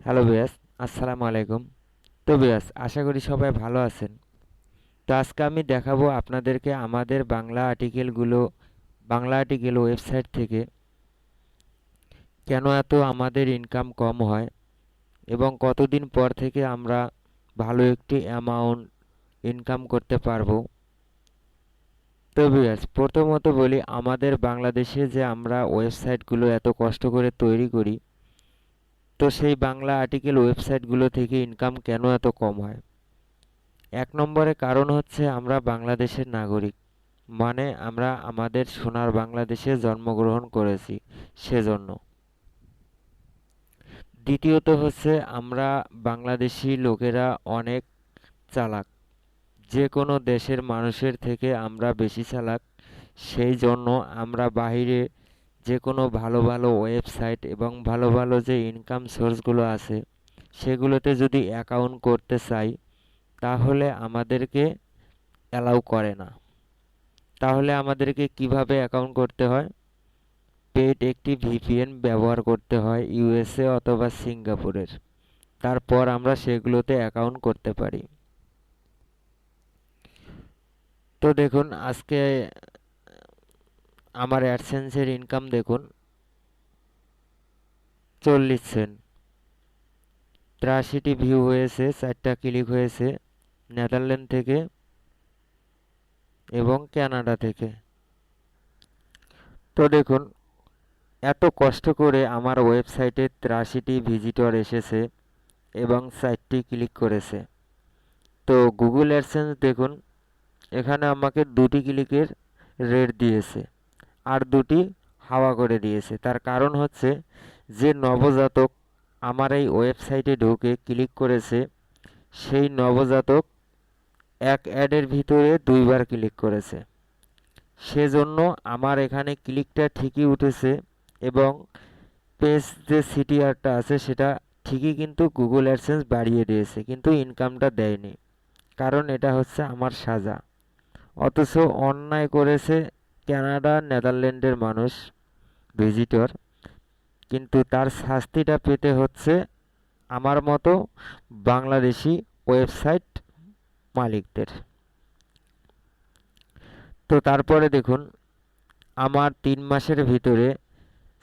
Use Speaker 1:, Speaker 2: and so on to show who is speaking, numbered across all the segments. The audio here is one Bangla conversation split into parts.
Speaker 1: হ্যালো বিয়াস, আসসালামু আলাইকুম। তো বিয়াস, আশা করি সবাই ভালো আছেন। তো আজকে আমি দেখাবো আপনাদেরকে আমাদের বাংলা আর্টিকেল ওয়েবসাইট থেকে কেন এত আমাদের ইনকাম কম হয় এবং কতদিন পর থেকে আমরা ভালো একটি অ্যামাউন্ট ইনকাম করতে পারবো। তো বিয়াস, প্রথমত বলি আমাদের বাংলাদেশে যে আমরা ওয়েবসাইটগুলো এত কষ্ট করে তৈরি করি, তো সেই বাংলা আর্টিকেল ওয়েবসাইটগুলো থেকে ইনকাম কেন এত কম হয়। এক নম্বরে কারণ হচ্ছে আমরা বাংলাদেশের নাগরিক, মানে আমরা আমাদের সোনার বাংলাদেশে জন্মগ্রহণ করেছি সেজন্য। দ্বিতীয়ত হচ্ছে আমরা বাংলাদেশি লোকেরা অনেক চালাক, যে কোনো দেশের মানুষের থেকে আমরা বেশি চালাক। সেই জন্য আমরা বাইরে যে কোনো ভালো ভালো ওয়েবসাইট এবং ভালো ভালো যে ইনকাম সোর্সগুলো আছে সেগুলোতে যদি অ্যাকাউন্ট করতে চাই, তাহলে আমাদেরকে অ্যালাউ করে না। তাহলে আমাদেরকে কিভাবে অ্যাকাউন্ট করতে হয়? পেইড একটি ভিপিএন ব্যবহার করতে হয় ইউএসএ অথবা সিঙ্গাপুরের। তারপর আমরা সেগুলোতে অ্যাকাউন্ট করতে পারি। তো দেখুন, আজকে আমার অ্যাডসেন্সের ইনকাম দেখুন 40 সেন্ট। 83টি ভিউ হয়েছে, 4টা ক্লিক হয়েছে নেদারল্যান্ড থেকে এবং কানাডা থেকে। তো দেখুন, এত কষ্ট করে আমার ওয়েবসাইটে 83টি ভিজিটর এসেছে এবং 4টি ক্লিক করেছে। তো গুগল অ্যাডসেন্স দেখুন, এখানে আমাকে 2টি ক্লিকের রেট দিয়েছে আর 2টি হাওয়া করে দিয়েছে। তার কারণ হচ্ছে যে নবজাতক আমার এই ওয়েবসাইটে ঢুকে ক্লিক করেছে, সেই নবজাতক এক অ্যাডের ভিতরে 2বার ক্লিক করেছে। সেজন্য আমার এখানে ক্লিকটা ঠিকই উঠেছে এবং পেজ যে সিটিআরটা আছে সেটা ঠিকই, কিন্তু গুগল অ্যাডসেন্স বাড়িয়ে দিয়েছে কিন্তু ইনকামটা দেয়নি। কারণ এটা হচ্ছে আমার সাজা। অথচ অন্যায় করেছে কানাডা নেদারল্যান্ডের মানুষ, ভিজিটর, কিন্তু তার শাস্তিটা পেতে হচ্ছে আমার মতো বাংলাদেশি ওয়েবসাইট মালিকদের। তো তারপরে দেখুন, আমার 3 মাসের ভিতরে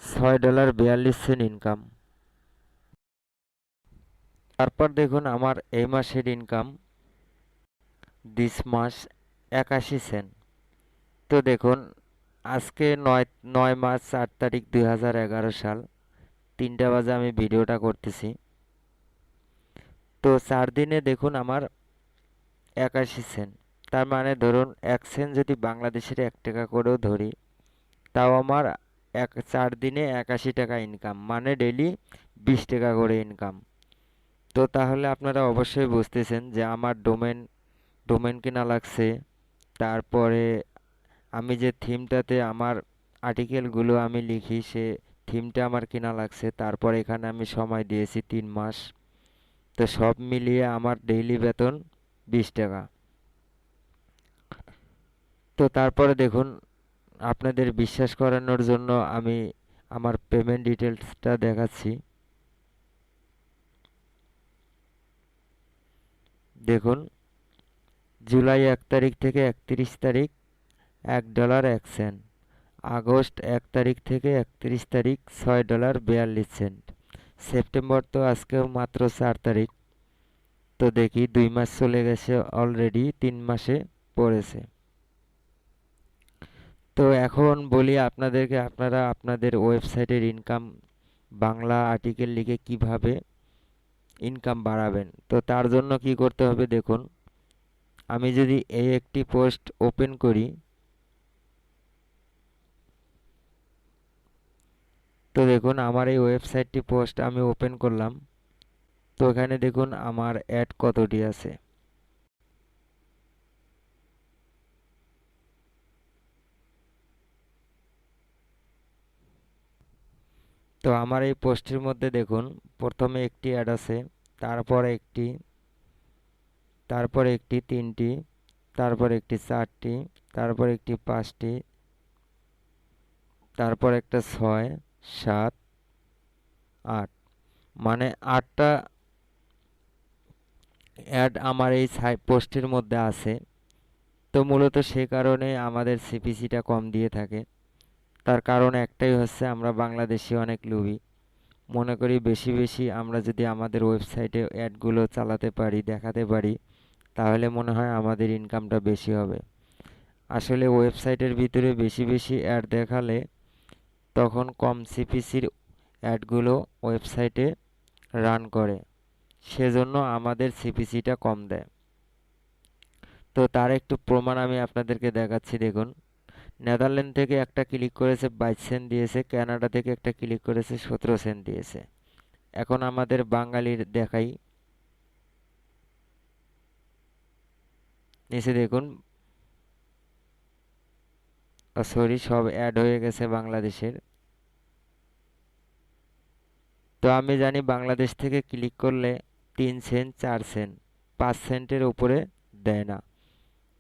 Speaker 1: $6.42 ইনকাম। তারপর দেখুন আমার এই মাসের ইনকাম দিস মাস 81 সেন্ট। তো দেখুন, আজকে 9 মার্চ 8 তারিখ 2011 সাল, 3টা বাজে আমি ভিডিওটা করতেছি। তো 4 দিনে দেখুন আমার 81 সেন্ট। তার মানে ধরুন 1 সেন্ট যদি বাংলাদেশের 1 টাকা করেও ধরি, তাও আমার 4 দিনে 81 টাকা ইনকাম, মানে ডেলি 20 টাকা করে ইনকাম। তো তাহলে আপনারা অবশ্যই বুঝতেছেন যে আমার ডোমেন কেনা লাগছে। তারপরে আমি যে থিমটাতে আমার আর্টিকেলগুলো আমি লিখি সে থিমটা আমার কেনা লাগছে। তারপর এখানে আমি সময় দিয়েছি 3 মাস। তো সব মিলিয়ে আমার ডেইলি বেতন 20 টাকা। তো তারপরে দেখুন, আপনাদের বিশ্বাস করানোর জন্য আমি আমার পেমেন্ট ডিটেলসটা দেখাচ্ছি। দেখুন, জুলাই 1 তারিখ থেকে 31 তারিখ $1.01। আগস্ট 1 তারিখ থেকে 31 তারিখ $6.42। সেপ্টেম্বর তো আজকেও মাত্র 4 তারিখ। তো দেখি 2 মাস চলে গেছে অলরেডি, 3 মাসে পড়েছে। তো এখন বলি আপনাদেরকে, আপনারা আপনাদের ওয়েবসাইটের ইনকাম বাংলা আর্টিকেল লিখে কিভাবে ইনকাম বাড়াবেন। তো তার জন্য কি করতে হবে দেখুন, আমি যদি এই একটি পোস্ট ওপেন করি, তো দেখুন আমার এই ওয়েবসাইটটি পোস্ট আমি ওপেন করলাম। তো এখানে দেখুন আমার অ্যাড কতটি আছে। তো আমার এই পোস্টের মধ্যে দেখুন প্রথমে একটি অ্যাড আছে, তারপর একটি, তারপর একটি, 3টি, তারপর একটি, 4টি, তারপর একটি, 5টি, তারপর একটা 6, 7, 8। মানে 8টা অ্যাড আমার এই পোস্টের মধ্যে আছে। তো মূলত সে কারণে আমাদের সিপিসিটা কম দিয়ে থাকে। তার কারণ একটাই হচ্ছে আমরা বাংলাদেশি অনেক লোভী। মনে করি বেশি বেশি আমরা যদি আমাদের ওয়েবসাইটে অ্যাডগুলো চালাতে পারি, দেখাতে পারি, তাহলে মনে হয় আমাদের ইনকামটা বেশি হবে। আসলে ওয়েবসাইটের ভিতরে বেশি বেশি অ্যাড দেখালে তখন কম সিপিসির অ্যাডগুলো ওয়েবসাইটে রান করে, সেজন্য আমাদের সিপিসিটা কম দেয়। তো তার একটু প্রমাণ আমি আপনাদেরকে দেখাচ্ছি। দেখুন, নেদারল্যান্ড থেকে একটা ক্লিক করেছে 22 সেন্ট দিয়েছে, কানাডা থেকে একটা ক্লিক করেছে 17 সেন্ট দিয়েছে। এখন আমাদের বাঙালির দেখাই, নিচে দেখুন, সরি, সব অ্যাড হয়ে গেছে বাংলাদেশের। তো আমি জানি বাংলাদেশ থেকে ক্লিক করলে 3 সেন্ট, 4 সেন্ট, 5 সেন্টের উপরে দেয় না।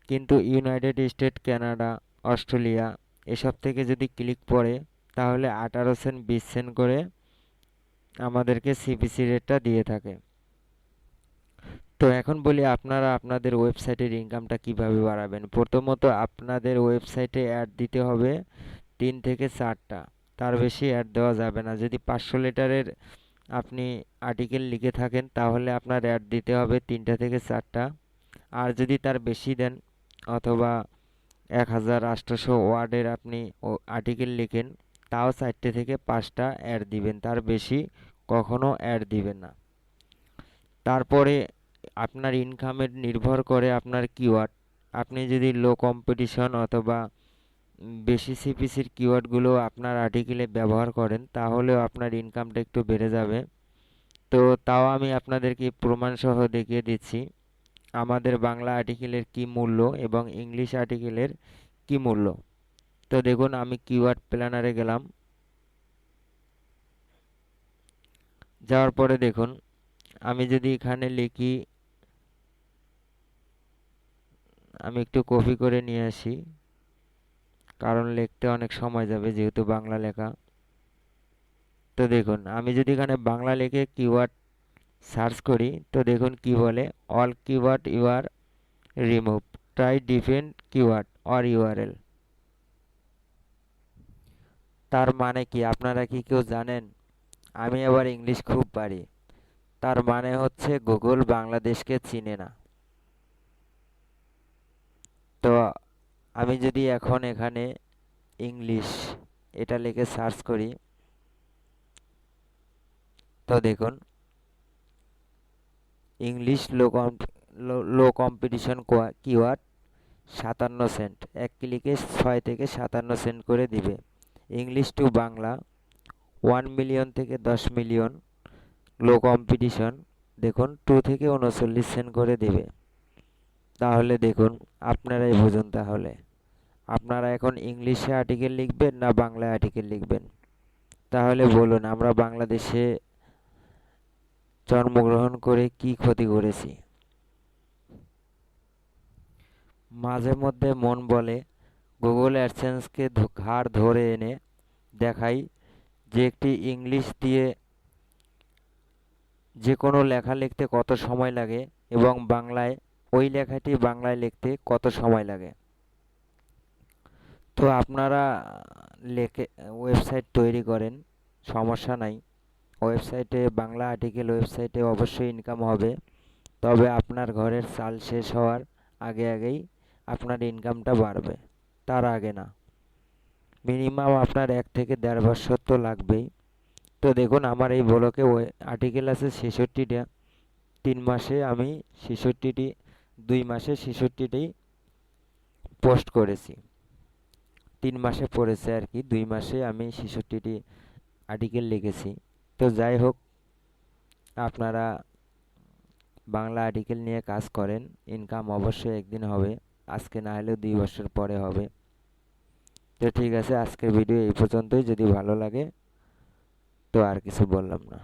Speaker 1: কিন্তু ইউনাইটেড স্টেট, কানাডা, অস্ট্রেলিয়া এসব থেকে যদি ক্লিক পড়ে তাহলে 18 সেন্ট, 20 সেন্ট করে আমাদেরকে সিপিসি রেটটা দিয়ে থাকে। তো এখন বলি আপনারা আপনাদের ওয়েবসাইটের ইনকামটা কিভাবে বাড়াবেন। প্রথমত আপনাদের ওয়েবসাইটে অ্যাড দিতে হবে 3 থেকে 4টা, তার বেশি অ্যাড দেওয়া যাবে না। যদি 500 লেটারের আপনি আর্টিকেল লিখে থাকেন তাহলে আপনার অ্যাড দিতে হবে 3টা থেকে 4টা। আর যদি তার বেশি দেন, অথবা 1800 ওয়ার্ডের আপনি আর্টিকেল লিখেন, তাও 4টে থেকে 5টা অ্যাড দিবেন, তার বেশি কখনো অ্যাড দিবেন না। তারপরে আপনার ইনকামের নির্ভর করে আপনার কিওয়ার্ড। আপনি যদি লো কম্পিটিশন অথবা বেশি সিপিসির কিওয়ার্ডগুলো আপনার আর্টিকেলে ব্যবহার করেন তাহলেও আপনার ইনকামটা একটু বেড়ে যাবে। তো তাও আমি আপনাদেরকে প্রমাণ সহ দেখিয়ে দিচ্ছি আমাদের বাংলা আর্টিকেলের কি মূল্য এবং ইংলিশ আর্টিকেলের কি মূল্য। তো দেখুন, আমি কিওয়ার্ড প্ল্যানারে গেলাম। যাওয়ার পরে দেখুন, আমি যদি এখানে লিখি, আমি একটু কপি করে নিয়ে আসি, কারণ লিখতে অনেক সময় যাবে যেহেতু বাংলা লেখা। তো দেখুন, আমি যদি এখানে বাংলা লিখে কিওয়ার্ড সার্চ করি, তো দেখুন কি বলে, all keyword you are remove, try defend keyword or URL. তার মানে কি আপনারা কি কেউ জানেন? আমি আবার ইংলিশ খুব পারি। তার মানে হচ্ছে গুগল বাংলাদেশকে চিনে না। তো আমি যদি এখন এখানে ইংলিশ এটা লিখে সার্চ করি, তো দেখুন, English low competition keyword 57 cent, এক ক্লিকে 6 থেকে 57 সেন্ট করে দিবে। ইংলিশ টু বাংলা 1 মিলিয়ন থেকে 10 মিলিয়ন লো কম্পিটিশন, দেখুন 2 থেকে 39 সেন্ট করে দিবে। তাহলে দেখুন, আপনারাই বুঝুন তাহলে আপনারা এখন ইংলিশে আর্টিকেল লিখবেন না বাংলায় আর্টিকেল লিখবেন। তাহলে বলুন, আমরা বাংলাদেশে জন্মগ্রহণ করে কি ক্ষতি করেছি? মাঝে মধ্যে মন বলে গুগল অ্যাডসেন্সকে ঘাড় ধরে এনে দেখাই যে একটি ইংলিশ দিয়ে যে কোনো লেখা লিখতে কত সময় লাগে এবং বাংলায় ওই লেখাটি বাংলায় লিখতে কত সময় লাগে। তো আপনারা লেখে ওয়েবসাইট তৈরি করেন, সমস্যা নাই। ওয়েবসাইটে বাংলা আর্টিকেল ওয়েবসাইটে অবশ্যই ইনকাম হবে, তবে আপনার ঘরের চাল শেষ হওয়ার আগে আগেই আপনার ইনকামটা বাড়বে, তার আগে না। মিনিমাম আপনার 1 থেকে 1.5 বছর তো লাগবেই। তো দেখুন, আমার এই ব্লগে আর্টিকেল আছে 66টা। 3 মাসে আমি 66টি, 2 মাসে 66টি পোস্ট করেছি। 3 মাসে পড়েছে আর কি, 2 মাসে আমি 66টি আর্টিকেল লিখেছি। তো যাই হোক, আপনারা বাংলা আর্টিকেল নিয়ে কাজ করেন, ইনকাম অবশ্যই একদিন হবে, আজকে না হলেও 2 বছর পরে হবে। তো ঠিক আছে, আজকের ভিডিও এই পর্যন্তই। যদি ভালো লাগে তো আর কিছু বললাম না।